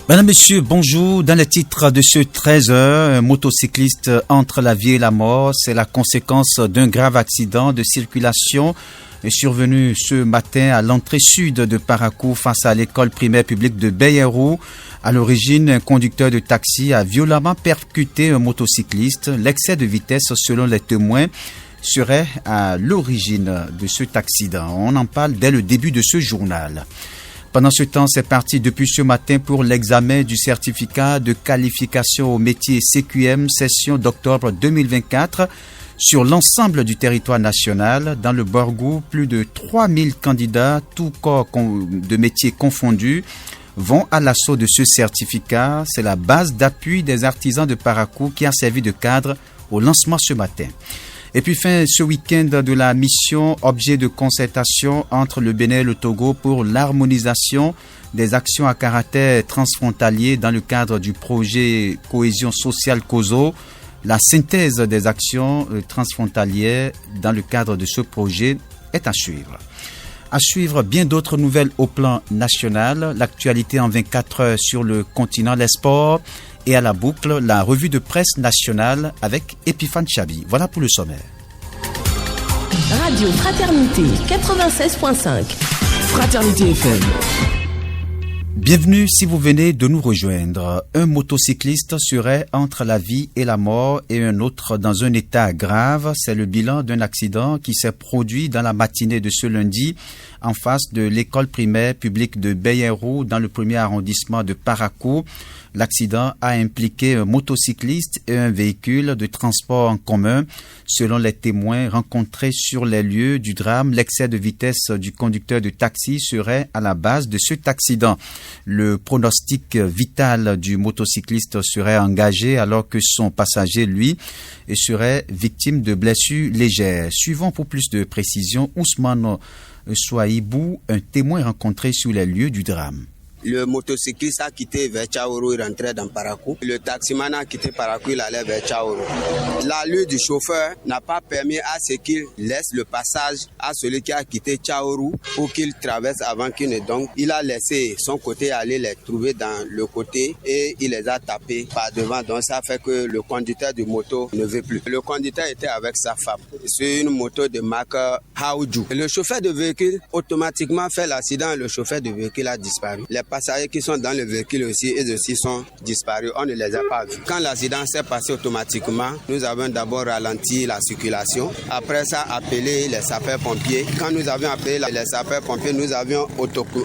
Mesdames, Messieurs, bonjour. Dans les titres de ce 13h, un motocycliste entre la vie et la mort. C'est la conséquence d'un grave accident de circulation survenu ce matin à l'entrée sud de Parakou face à l'école primaire publique de Beyeru. À l'origine, un conducteur de taxi a violemment percuté un motocycliste. L'excès de vitesse, selon les témoins, serait à l'origine de cet accident. On en parle dès le début de ce journal. Pendant ce temps, c'est parti depuis ce matin pour l'examen du certificat de qualification au métier CQM session d'octobre 2024 sur l'ensemble du territoire national. Dans le Borgou, plus de 3000 candidats, tous corps de métiers confondus, vont à l'assaut de ce certificat. C'est la base d'appui des artisans de Parakou qui a servi de cadre au lancement ce matin. Et puis fin ce week-end de la mission objet de concertation entre le Bénin et le Togo pour l'harmonisation des actions à caractère transfrontalier dans le cadre du projet Cohésion sociale COSO. La synthèse des actions transfrontalières dans le cadre de ce projet est à suivre. À suivre bien d'autres nouvelles au plan national, l'actualité en 24 heures sur le continent, les sports et à la boucle, la revue de presse nationale avec Epiphane Chabi. Voilà pour le sommaire. Radio Fraternité 96.5. Fraternité FM. Bienvenue si vous venez de nous rejoindre. Un motocycliste serait entre la vie et la mort et un autre dans un état grave. C'est le bilan d'un accident qui s'est produit dans la matinée de ce lundi en face de l'école primaire publique de Beyeru dans le premier arrondissement de Parakou. L'accident a impliqué un motocycliste et un véhicule de transport en commun. Selon les témoins rencontrés sur les lieux du drame, l'excès de vitesse du conducteur de taxi serait à la base de cet accident. Le pronostic vital du motocycliste serait engagé alors que son passager, lui, serait victime de blessures légères. Suivons pour plus de précision Ousmane Souaïbou, un témoin rencontré sur les lieux du drame. Le motocycliste a quitté vers Tchaourou, il rentrait dans Parakou. Le taximan a quitté Parakou, il allait vers Tchaourou. L'allure du chauffeur n'a pas permis à ce qu'il laisse le passage à celui qui a quitté Tchaourou pour qu'il traverse avant qu'il ne donc. Il a laissé son côté aller les trouver dans le côté et il les a tapés par devant. Donc ça fait que le conducteur de moto ne veut plus. Le conducteur était avec sa femme sur une moto de marque Haoudjou. Le chauffeur de véhicule automatiquement fait l'accident et le chauffeur de véhicule a disparu. Les passagers qui sont dans le véhicule aussi, eux aussi sont disparus. On ne les a pas vus. Quand l'accident s'est passé automatiquement, nous avons d'abord ralenti la circulation. Après ça, appelé les sapeurs-pompiers. Quand nous avions appelé les sapeurs-pompiers, nous avions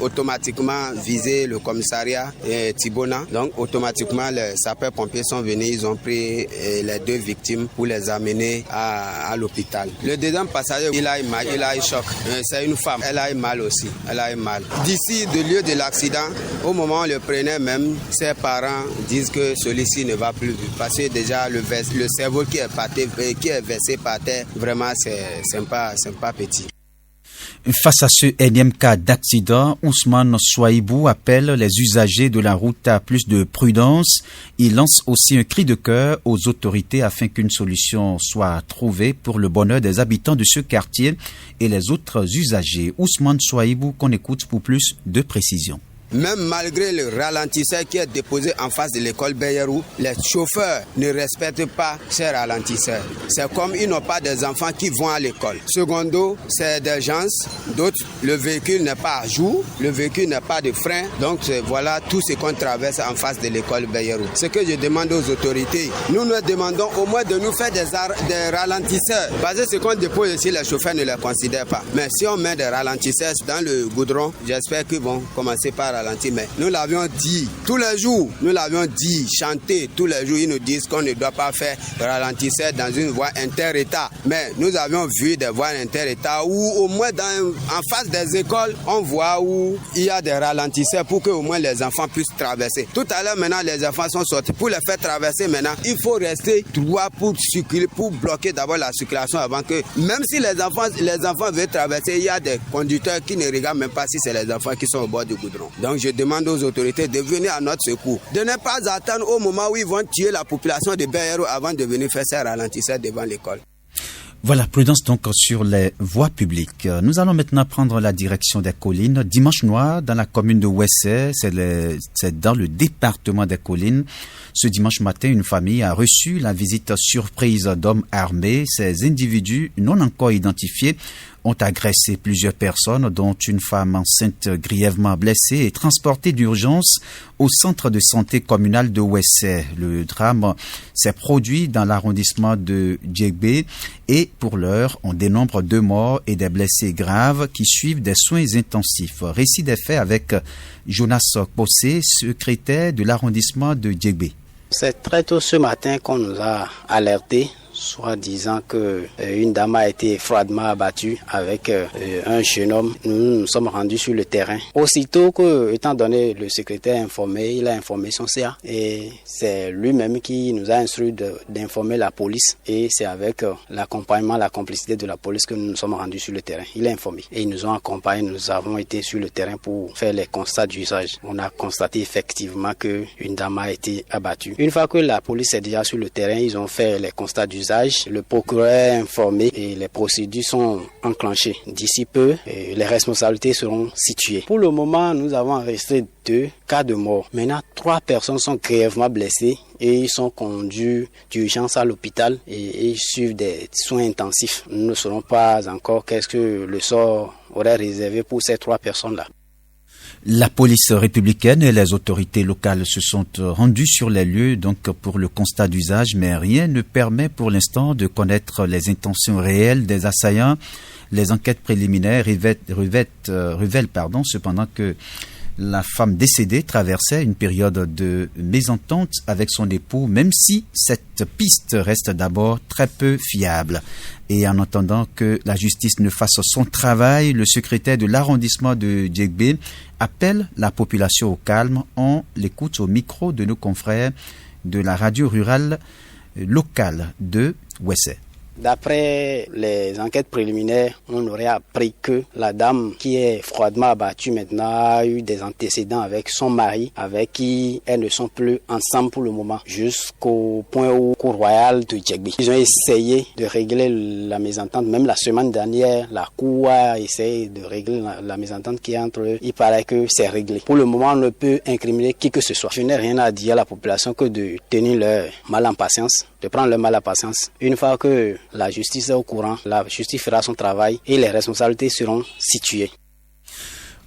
automatiquement visé le commissariat Thibona. Donc, automatiquement, les sapeurs-pompiers sont venus. Ils ont pris les deux victimes pour les amener à l'hôpital. Le deuxième passager, il a eu mal, il a eu choc. C'est une femme. Elle a eu mal aussi. Elle a eu mal. D'ici, du lieu de l'accident, au moment où on le prenait même, ses parents disent que celui-ci ne va plus parce que déjà le cerveau qui est versé par terre, vraiment c'est pas petit. Face à ce énième cas d'accident, Ousmane Souaïbou appelle les usagers de la route à plus de prudence. Il lance aussi un cri de cœur aux autorités afin qu'une solution soit trouvée pour le bonheur des habitants de ce quartier et les autres usagers. Ousmane Souaïbou qu'on écoute pour plus de précision. Même malgré le ralentisseur qui est déposé en face de l'école Beyeru, les chauffeurs ne respectent pas ces ralentisseurs. C'est comme ils n'ont pas des enfants qui vont à l'école. Secondo, c'est des gens, d'autres, le véhicule n'est pas à jour, le véhicule n'a pas de frein. Donc voilà tout ce qu'on traverse en face de l'école Beyeru. Ce que je demande aux autorités, nous demandons au moins de nous faire des ralentisseurs. Parce que ce qu'on dépose ici, les chauffeurs ne les considèrent pas. Mais si on met des ralentisseurs dans le goudron, j'espère qu'ils vont commencer par ralentir. Mais nous l'avions dit tous les jours, nous l'avions dit, chanté tous les jours, ils nous disent qu'on ne doit pas faire ralentisseur dans une voie inter-État. Mais nous avions vu des voies inter-État où au moins en face des écoles, on voit où il y a des ralentisseurs pour que au moins les enfants puissent traverser. Tout à l'heure maintenant, les enfants sont sortis. Pour les faire traverser maintenant, il faut rester droit pour circuler, pour bloquer d'abord la circulation avant que, même si les enfants veulent traverser, il y a des conducteurs qui ne regardent même pas si c'est les enfants qui sont au bord du goudron. Donc je demande aux autorités de venir à notre secours, de ne pas attendre au moment où ils vont tuer la population de Beyeru avant de venir faire ces ralentisseurs devant l'école. Voilà, prudence donc sur les voies publiques. Nous allons maintenant prendre la direction des collines. Dimanche noir, dans la commune de Ouessé, c'est dans le département des collines. Ce dimanche matin, une famille a reçu la visite surprise d'hommes armés. Ces individus non encore identifiés ont agressé plusieurs personnes, dont une femme enceinte grièvement blessée et transportée d'urgence au centre de santé communal de Ouessé. Le drame s'est produit dans l'arrondissement de Djégbé et pour l'heure, on dénombre 2 morts et des blessés graves qui suivent des soins intensifs. Récit des faits avec Jonas Possé, secrétaire de l'arrondissement de Djégbé. C'est très tôt ce matin qu'on nous a alertés, soit disant que une dame a été froidement abattue avec un jeune homme. Nous nous sommes rendus sur le terrain. Aussitôt que, étant donné le secrétaire informé, il a informé son CA et c'est lui-même qui nous a instruit d'informer la police et c'est avec l'accompagnement, la complicité de la police que nous nous sommes rendus sur le terrain. Il a informé et ils nous ont accompagnés. Nous avons été sur le terrain pour faire les constats d'usage. On a constaté effectivement qu'une dame a été abattue. Une fois que la police est déjà sur le terrain, ils ont fait les constats d'usage. Le procureur est informé et les procédures sont enclenchées. D'ici peu, les responsabilités seront situées. Pour le moment, nous avons enregistré 2 cas de mort. Maintenant, 3 personnes sont grièvement blessées et ils sont conduits d'urgence à l'hôpital et ils suivent des soins intensifs. Nous ne saurons pas encore qu'est-ce que le sort aurait réservé pour ces 3 personnes-là. La police républicaine et les autorités locales se sont rendues sur les lieux donc pour le constat d'usage, mais rien ne permet pour l'instant de connaître les intentions réelles des assaillants. Les enquêtes préliminaires révèlent cependant que la femme décédée traversait une période de mésentente avec son époux, même si cette piste reste d'abord très peu fiable. Et en attendant que la justice ne fasse son travail, le secrétaire de l'arrondissement de Djégbé appelle la population au calme. On l'écoute au micro de nos confrères de la radio rurale locale de Ouessé. D'après les enquêtes préliminaires, on aurait appris que la dame qui est froidement abattue maintenant a eu des antécédents avec son mari, avec qui elles ne sont plus ensemble pour le moment, jusqu'au point où Cour royale de Djégbé. Ils ont essayé de régler la mésentente. Même la semaine dernière, la Cour a essayé de régler la mésentente qui est entre eux. Il paraît que c'est réglé. Pour le moment, on ne peut incriminer qui que ce soit. Je n'ai rien à dire à la population que de tenir leur mal en patience, de prendre leur mal en patience. Une fois que la justice est au courant, la justice fera son travail et les responsabilités seront situées.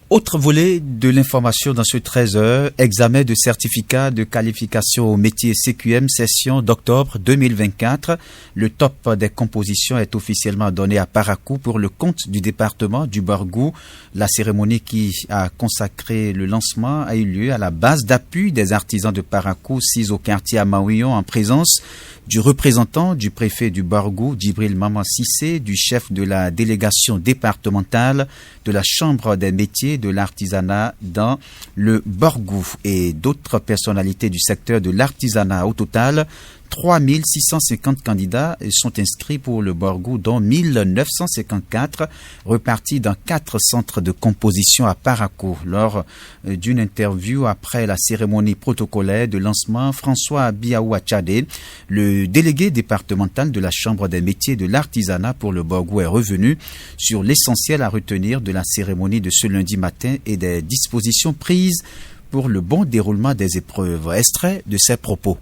Autre volet de l'information dans ce 13h, examen de certificat de qualification au métier CQM session d'octobre 2024. Le top des compositions est officiellement donné à Parakou pour le compte du département du Bargou. La cérémonie qui a consacré le lancement a eu lieu à la base d'appui des artisans de Parakou, 6 au quartier à Maouillon, en présence du représentant du préfet du Bargou, Djibril Maman Sissé, du chef de la délégation départementale de la Chambre des métiers de l'artisanat dans le Bargou et d'autres personnalités du secteur de l'artisanat. Au total, 3650 candidats sont inscrits pour le Bargou, dont 1954 repartis dans 4 centres de composition à Parakou. Lors d'une interview après la cérémonie protocolaire de lancement, François Biaou Achadé, le délégué départemental de la Chambre des métiers de l'artisanat pour le Bargou, est revenu sur l'essentiel à retenir de la cérémonie de ce lundi matin et des dispositions prises pour le bon déroulement des épreuves. Extrait de ses propos.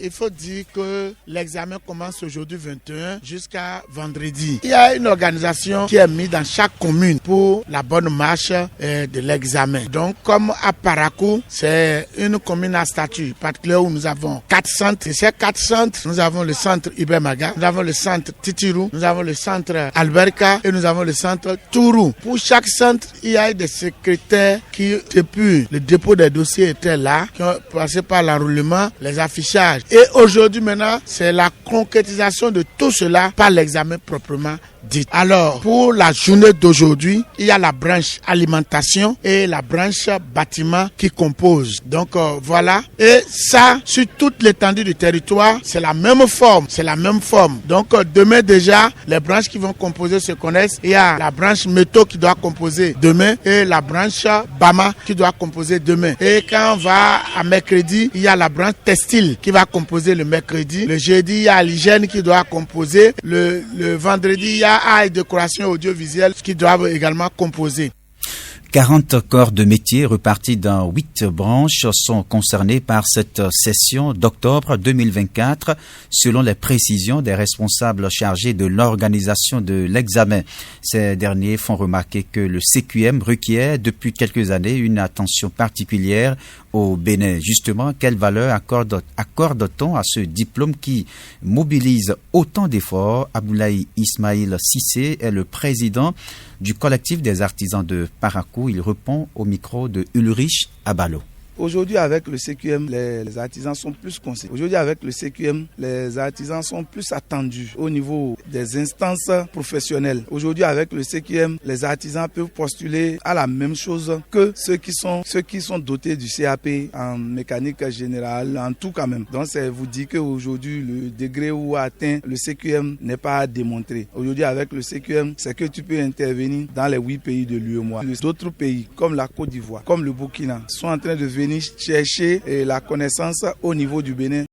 Il faut dire que l'examen commence aujourd'hui 21 jusqu'à vendredi. Il y a une organisation qui est mise dans chaque commune pour la bonne marche de l'examen. Donc, comme à Parakou, c'est une commune à statut particulier où nous avons 4 centres. Et ces 4 centres, nous avons le centre Ibemaga, nous avons le centre Titirou, nous avons le centre Alberca et nous avons le centre Tourou. Pour chaque centre, il y a des secrétaires qui, depuis le dépôt des dossiers, étaient là, qui ont passé par l'enrôlement, les affichages. Et aujourd'hui maintenant, c'est la concrétisation de tout cela par l'examen proprement dites. Alors, pour la journée d'aujourd'hui, il y a la branche alimentation et la branche bâtiment qui composent. Donc voilà. Et ça, sur toute l'étendue du territoire, c'est la même forme. Donc demain déjà, les branches qui vont composer se connaissent. Il y a la branche métaux qui doit composer demain et la branche Bama qui doit composer demain. Et quand on va à mercredi, il y a la branche textile qui va composer le mercredi. Le jeudi, il y a l'hygiène qui doit composer. Le vendredi, il y a art et décoration audiovisuelle qui doivent également composer. 40 corps de métier repartis dans 8 branches sont concernés par cette session d'octobre 2024, selon les précisions des responsables chargés de l'organisation de l'examen. Ces derniers font remarquer que le CQM requiert depuis quelques années une attention particulière au Bénin. Justement, quelle valeur accorde-t-on à ce diplôme qui mobilise autant d'efforts? Aboulaye Ismail Sissé est le président du collectif des artisans de Parakou. Il répond au micro de Ulrich Abalo. Aujourd'hui, avec le CQM, les artisans sont plus conscients. Aujourd'hui, avec le CQM, les artisans sont plus attendus au niveau des instances professionnelles. Aujourd'hui, avec le CQM, les artisans peuvent postuler à la même chose que ceux qui sont dotés du CAP en mécanique générale, en tout cas même. Donc, c'est vous dire qu'aujourd'hui, le degré où atteint le CQM n'est pas démontré. Aujourd'hui, avec le CQM, c'est que tu peux intervenir dans les 8 pays de l'UEMOA. D'autres pays, comme la Côte d'Ivoire, comme le Burkina, sont en train de venir chercher la connaissance au niveau du Bénin.